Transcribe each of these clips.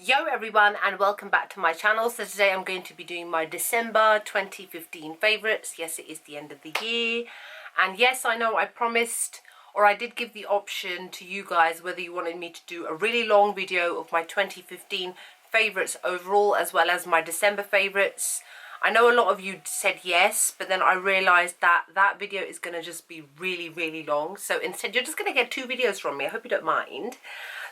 Yo everyone, and welcome back to my channel. So today I'm going to be doing my December 2015 favourites. Yes, it is the end of the year, and yes, I know I promised, or I did give the option to you guys whether you wanted me to do a really long video of my 2015 favourites overall as well as my December favourites. I know a lot of you said yes, but then I realised that that video is going to just be really long, so instead you're just going to get 2 videos from me. I hope you don't mind.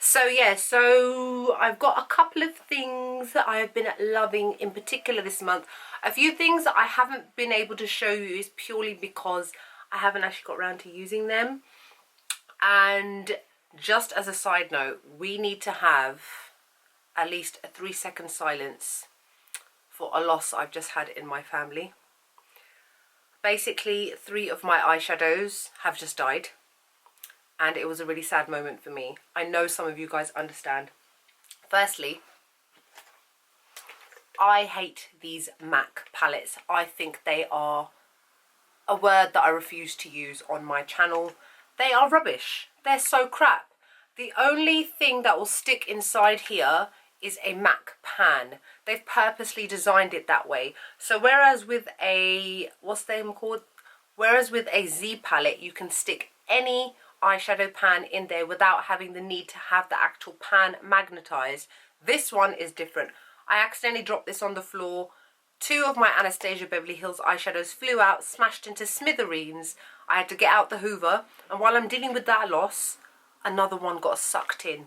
So yeah, so I've got a couple of things that I have been loving in particular this month. A few things that I haven't been able to show you is purely because I haven't actually got around to using them. And just as a side note, we need to have at least a 3-second silence for a loss I've just had in my family. Basically, 3 of my eyeshadows have just died. And it was a really sad moment for me. I know some of you guys understand. Firstly, I hate these MAC palettes. I think they are a word that I refuse to use on my channel. They are rubbish. They're so crap. The only thing that will stick inside here is a MAC pan. They've purposely designed it that way. So whereas with a, what's the name called? Whereas with a Z palette, you can stick any eyeshadow pan in there without having the need to have the actual pan magnetized. This one is different. I accidentally dropped this on the floor. 2 of my Anastasia Beverly Hills eyeshadows flew out, smashed into smithereens. I had to get out the Hoover, and while I'm dealing with that loss, another one got sucked in.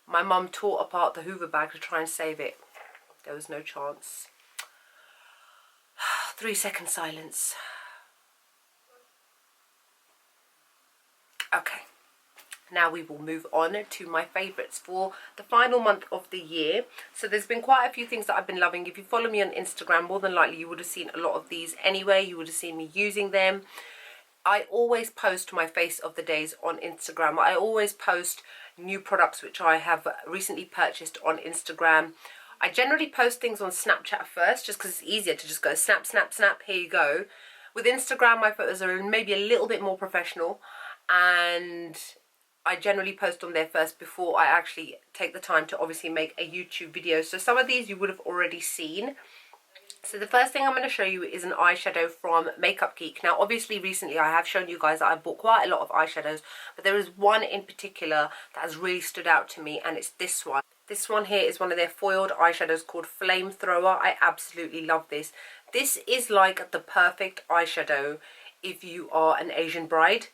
My mum tore apart the Hoover bag to try and save it. There was no chance. 3-second silence. Okay, now we will move on to my favourites for the final month of the year. So there's been quite a few things that I've been loving. If you follow me on Instagram, more than likely you would have seen a lot of these anyway. You would have seen me using them. I always post my face of the days on Instagram. I always post new products which I have recently purchased on Instagram. I generally post things on Snapchat first just because it's easier to just go snap, snap, snap, here you go. With Instagram, my photos are maybe a little bit more professional, and I generally post on there first before I actually take the time to obviously make a YouTube video. So some of these you would have already seen. So the first thing I'm going to show you is an eyeshadow from Makeup Geek. Now obviously recently I have shown you guys that I bought quite a lot of eyeshadows, but there is one in particular that has really stood out to me, and it's this one. This one here is one of their foiled eyeshadows called Flamethrower. I absolutely love this. This is like the perfect eyeshadow if you are an Asian bride,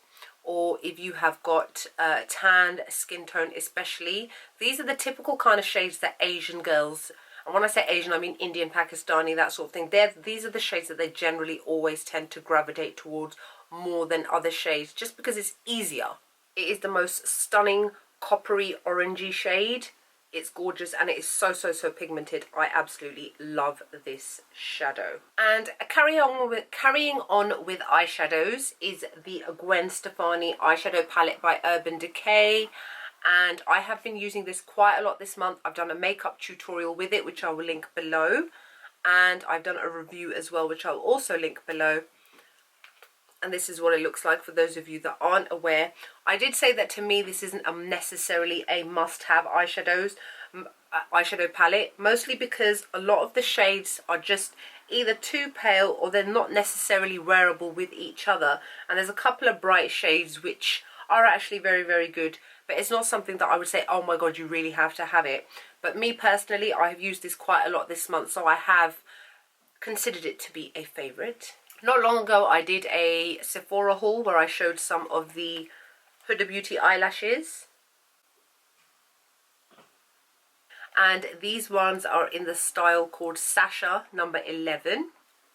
or if you have got tanned skin tone especially. These are the typical kind of shades that Asian girls, and when I say Asian I mean Indian, Pakistani, that sort of thing. These are the shades that they generally always tend to gravitate towards more than other shades, just because it's easier. It is the most stunning coppery orangey shade. It's gorgeous and it is so pigmented. I absolutely love this shadow. And carrying on with eyeshadows is the Gwen Stefani eyeshadow palette by Urban Decay, and I have been using this quite a lot this month. I've done a makeup tutorial with it which I will link below, and I've done a review as well which I'll also link below. And this is what it looks like for those of you that aren't aware. I did say that to me this isn't necessarily a must-have eyeshadow palette, mostly because a lot of the shades are just either too pale or they're not necessarily wearable with each other. And there's a couple of bright shades which are actually very good, but it's not something that I would say, oh my god, you really have to have it. But me personally, I have used this quite a lot this month, so I have considered it to be a favourite. Not long ago I did a Sephora haul where I showed some of the Huda Beauty eyelashes, and these ones are in the style called Sasha number 11.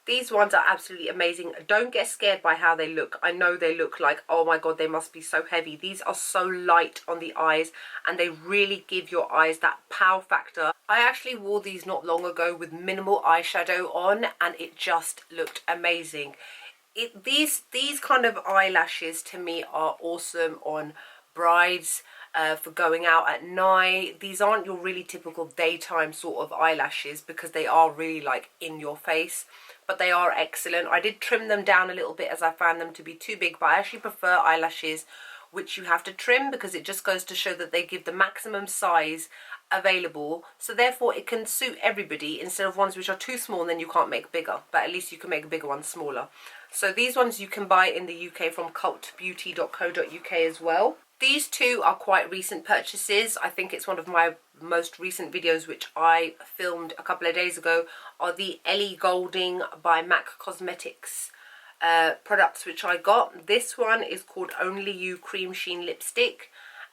These ones are absolutely amazing. Don't get scared by how they look. I know they look like, oh my god, they must be so heavy. These are so light on the eyes and they really give your eyes that pow factor. I actually wore these not long ago with minimal eyeshadow on and it just looked amazing. These kind of eyelashes to me are awesome on brides, for going out at night. These aren't your really typical daytime sort of eyelashes because they are really like in your face, but they are excellent. I did trim them down a little bit as I found them to be too big, but I actually prefer eyelashes which you have to trim because it just goes to show that they give the maximum size available, so therefore it can suit everybody instead of ones which are too small and then you can't make bigger, but at least you can make a bigger one smaller. So these ones you can buy in the UK from cultbeauty.co.uk as well. These two are quite recent purchases. I think it's one of my most recent videos which I filmed a couple of days ago, are the Ellie Goulding by MAC Cosmetics products which I got. This one is called Only You Cream Sheen Lipstick,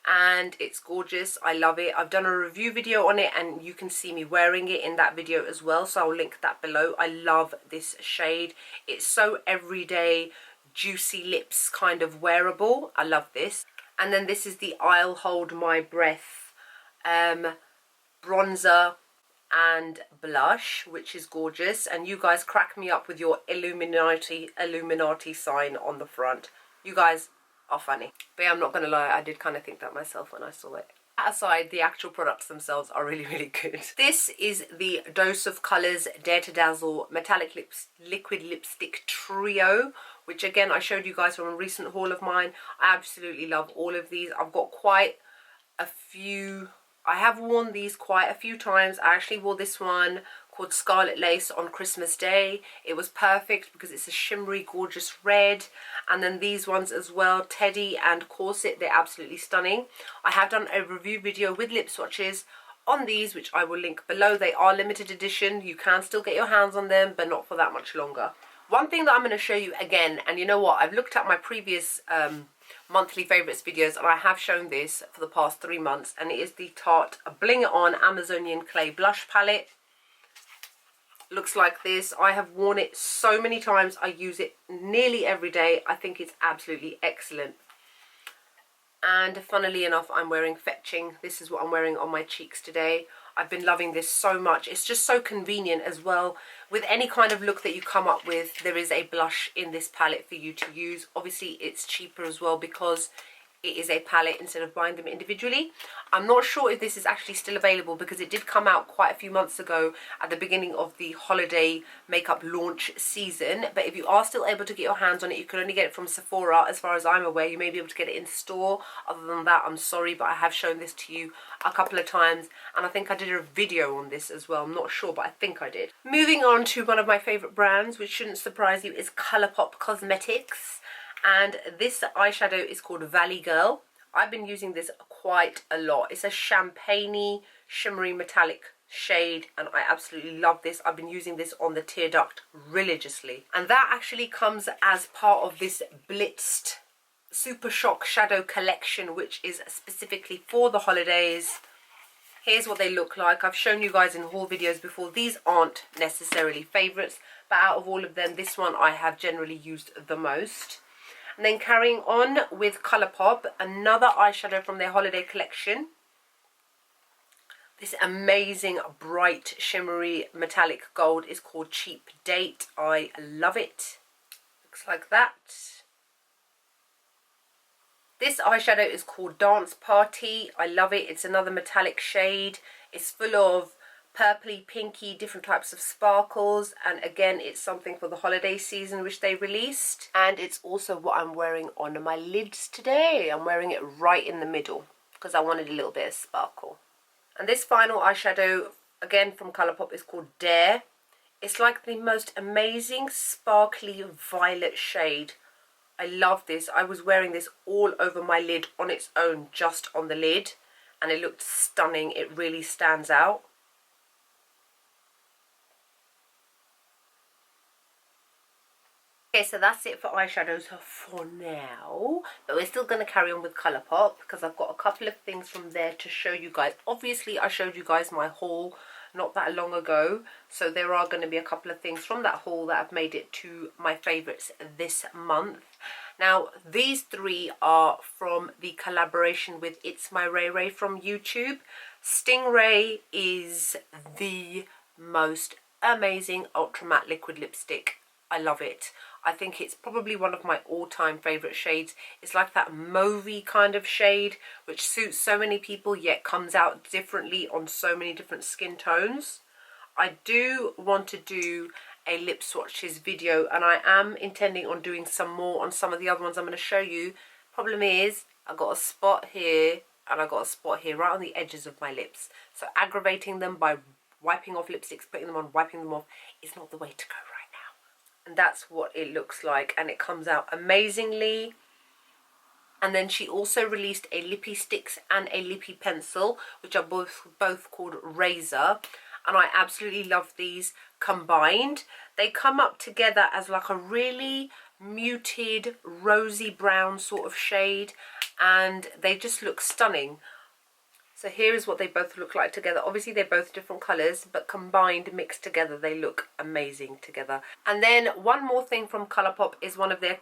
and it's gorgeous. I love it. I've done a review video on it and you can see me wearing it in that video as well, so I'll link that below. I love this shade. It's so everyday, juicy lips kind of wearable. I love this. And then this is the I'll Hold My Breath bronzer and blush, which is gorgeous. And you guys crack me up with your Illuminati sign on the front. You guys are funny. But yeah, I'm not gonna lie, I did kind of think that myself when I saw it. That aside, the actual products themselves are really, really good. This is the Dose of Colours Dare to Dazzle Metallic Liquid Lipstick Trio, which again I showed you guys from a recent haul of mine. I absolutely love all of these. I've got quite a few. I have worn these quite a few times. I actually wore this one called Scarlet Lace on Christmas Day. It was perfect because it's a shimmery, gorgeous red. And then these ones as well, Teddy and Corset, they're absolutely stunning. I have done a review video with lip swatches on these, which I will link below. They are limited edition. You can still get your hands on them, but not for that much longer. One thing that I'm going to show you again, and you know what, I've looked at my previous monthly favourites videos and I have shown this for the past 3 months, and it is the Tarte Bling It On Amazonian Clay Blush Palette. Looks like this. I have worn it so many times. I use it nearly every day. I think it's absolutely excellent. And funnily enough, I'm wearing Fetching. This is what I'm wearing on my cheeks today. I've been loving this so much. It's just so convenient as well. With any kind of look that you come up with, there is a blush in this palette for you to use. Obviously, it's cheaper as well because it is a palette instead of buying them individually. I'm not sure if this is actually still available because it did come out quite a few months ago at the beginning of the holiday makeup launch season. But if you are still able to get your hands on it, you can only get it from Sephora as far as I'm aware. You may be able to get it in store. Other than that, I'm sorry, but I have shown this to you a couple of times. And I think I did a video on this as well. I'm not sure, but I think I did. Moving on to one of my favourite brands, which shouldn't surprise you, is Colourpop Cosmetics. And this eyeshadow is called Valley Girl. I've been using this quite a lot. It's a champagne-y, shimmery metallic shade, and I absolutely love this. I've been using this on the tear duct religiously. And that actually comes as part of this Blitzed Super Shock Shadow Collection, which is specifically for the holidays. Here's what they look like. I've shown you guys in haul videos before. These aren't necessarily favourites, but out of all of them, this one I have generally used the most. And then carrying on with Colourpop, another eyeshadow from their holiday collection. This amazing bright shimmery metallic gold is called Cheap Date. I love it. Looks like that. This eyeshadow is called Dance Party. I love it. It's another metallic shade. It's full of purpley, pinky, different types of sparkles, and again it's something for the holiday season which they released. And it's also what I'm wearing on my lids today. I'm wearing it right in the middle because I wanted a little bit of sparkle. And this final eyeshadow, again from Colourpop, is called Dare. It's like the most amazing sparkly violet shade. I love this. I was wearing this all over my lid on its own, just on the lid, and it looked stunning. It really stands out. Okay, so that's it for eyeshadows for now, but we're still going to carry on with Colourpop because I've got a couple of things from there to show you guys. Obviously, I showed you guys my haul not that long ago, so there are going to be a couple of things from that haul that have made it to my favourites this month. Now, these three are from the collaboration with It's My Ray Ray from YouTube. StingRAYE is the most amazing ultra matte liquid lipstick. I love it. I think it's probably one of my all-time favourite shades. It's like that mauvey kind of shade, which suits so many people, yet comes out differently on so many different skin tones. I do want to do a lip swatches video, and I am intending on doing some more on some of the other ones I'm going to show you. Problem is, I've got a spot here. and I got a spot here right on the edges of my lips. So aggravating them by wiping off lipsticks, putting them on, wiping them off is not the way to go right now. And that's what it looks like, and it comes out amazingly. And then she also released a lippy sticks and a lippy pencil, which are both called Razor, and I absolutely love these combined. They come up together as like a really muted rosy brown sort of shade, and they just look stunning. So here is what they both look like together. Obviously they're both different colours, but combined, mixed together, they look amazing together. And then one more thing from Colourpop is one of their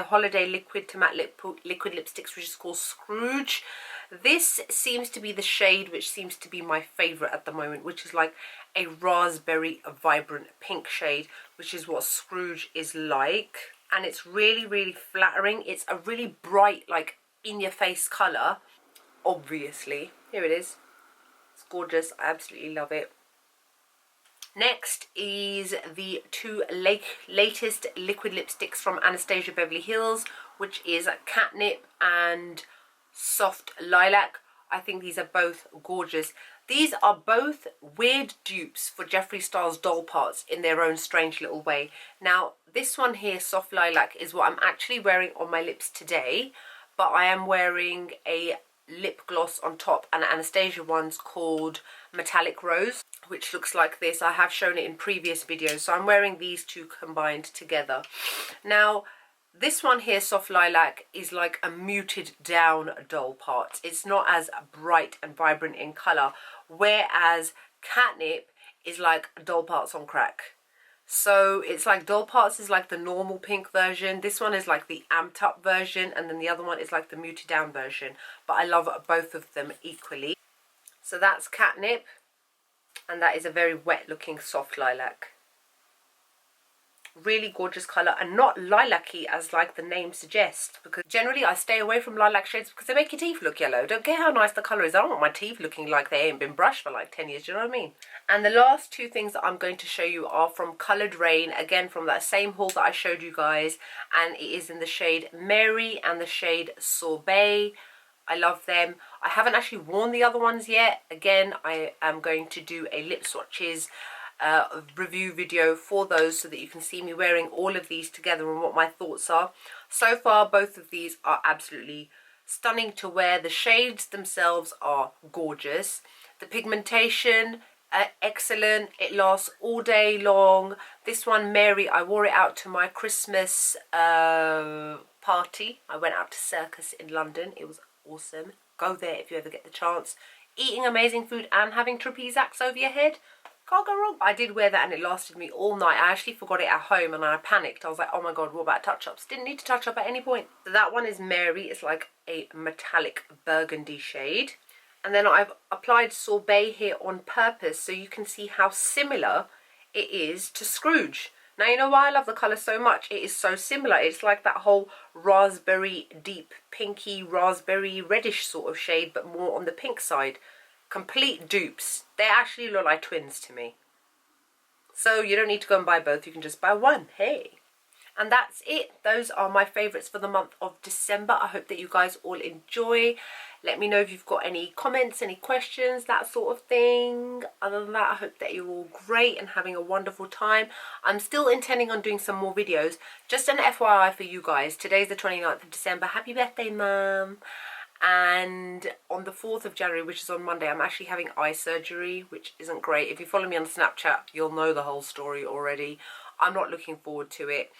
holiday liquid to matte liquid lipsticks, which is called Scrooge. This seems to be the shade which seems to be my favourite at the moment, which is like a raspberry vibrant pink shade, which is what Scrooge is like. And it's really, really flattering. It's a really bright, like in your face colour. Obviously, here it is. It's gorgeous. I absolutely love it. Next is the two latest liquid lipsticks from Anastasia Beverly Hills, which is Catnip and Soft Lilac. I think these are both gorgeous. These are both weird dupes for Jeffree Star's doll parts in their own strange little way. Now, this one here, Soft Lilac, is what I'm actually wearing on my lips today, but I am wearing a lip gloss on top, and Anastasia one's called Metallic Rose, which looks like this. I have shown it in previous videos, so I'm wearing these two combined together. Now, this one here, Soft Lilac, is like a muted down doll part. It's not as bright and vibrant in colour, whereas Catnip is like doll parts on crack. So it's like doll parts is like the normal pink version. This one is like the amped up version, and then the other one is like the muted down version. But I love both of them equally. So that's Catnip, and that is a very wet looking Soft Lilac. Really gorgeous colour, and not lilac-y as like the name suggests, because generally I stay away from lilac shades because they make your teeth look yellow. Don't care how nice the colour is. I don't want my teeth looking like they ain't been brushed for like 10 years, do you know what I mean? And the last two things that I'm going to show you are from Coloured Rain, again from that same haul that I showed you guys, and it is in the shade Mary and the shade Sorbet. I love them. I haven't actually worn the other ones yet. Again, I am going to do a lip swatches review video for those so that you can see me wearing all of these together and what my thoughts are. So far, both of these are absolutely stunning to wear. The shades themselves are gorgeous. The pigmentation, excellent. It lasts all day long. This one, Mary, I wore it out to my Christmas party. I went out to Circus in London. It was awesome. Go there if you ever get the chance. Eating amazing food and having trapeze acts over your head. Can't go wrong. I did wear that and it lasted me all night. I actually forgot it at home and I panicked. I was like, oh my god, what about touch-ups? Didn't need to touch up at any point. So that one is Mary. It's like a metallic burgundy shade. And then I've applied Sorbet here on purpose so you can see how similar it is to Scrooge. Now, you know why I love the colour so much? It is so similar. It's like that whole raspberry, deep pinky, raspberry reddish sort of shade, but more on the pink side. Complete dupes. They actually look like twins to me. So you don't need to go and buy both. You can just buy one. Hey. And that's it. Those are my favourites for the month of December. I hope that you guys all enjoy. Let me know if you've got any comments, any questions, that sort of thing. Other than that, I hope that you're all great and having a wonderful time. I'm still intending on doing some more videos. Just an FYI for you guys. Today's the 29th of December. Happy birthday, Mum. And on the 4th of January, which is on Monday, I'm actually having eye surgery, which isn't great. If you follow me on Snapchat, you'll know the whole story already. I'm not looking forward to it.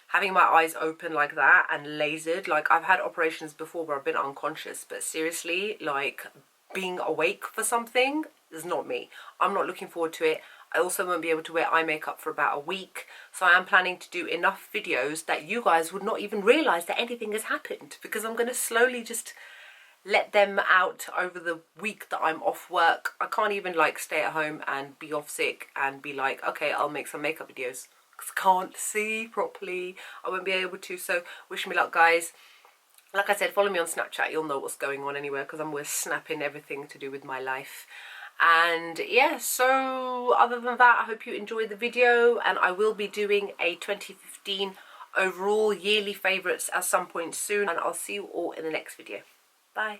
Having my eyes open like that and lasered, like I've had operations before where I've been unconscious, but seriously, like being awake for something is not me. I'm not looking forward to it. I also won't be able to wear eye makeup for about a week. So I am planning to do enough videos that you guys would not even realise that anything has happened, because I'm going to slowly just let them out over the week that I'm off work. I can't even like stay at home and be off sick and be like, okay, I'll make some makeup videos, because I can't see properly. I won't be able to. So wish me luck, guys. Like I said, follow me on Snapchat. You'll know what's going on anywhere, because I'm always snapping everything to do with my life. And yeah, so other than that, I hope you enjoyed the video, and I will be doing a 2015 overall yearly favourites at some point soon, and I'll see you all in the next video.